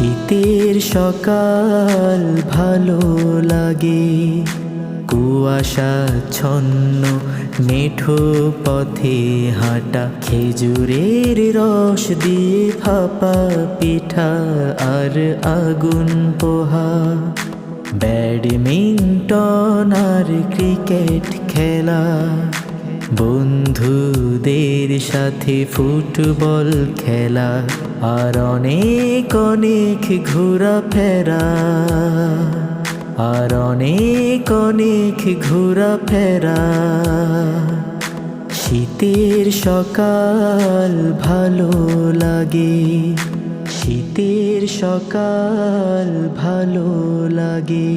শীতের সকাল ভালো লাগে, কুয়াশাচ্ছন্ন মেঠো পথে হাঁটা, খেজুরের রস দিয়ে ভাপা পিঠা আর আগুন পোহা, ব্যাডমিন্টন আর ক্রিকেট খেলা, বন্ধুদের সাথে ফুটবল খেলা, আর অনেক অনেক ঘোরাফেরা, আর অনেক অনেক ঘোরাফেরা। শীতের সকাল ভালো লাগে, শীতের সকাল ভালো লাগে।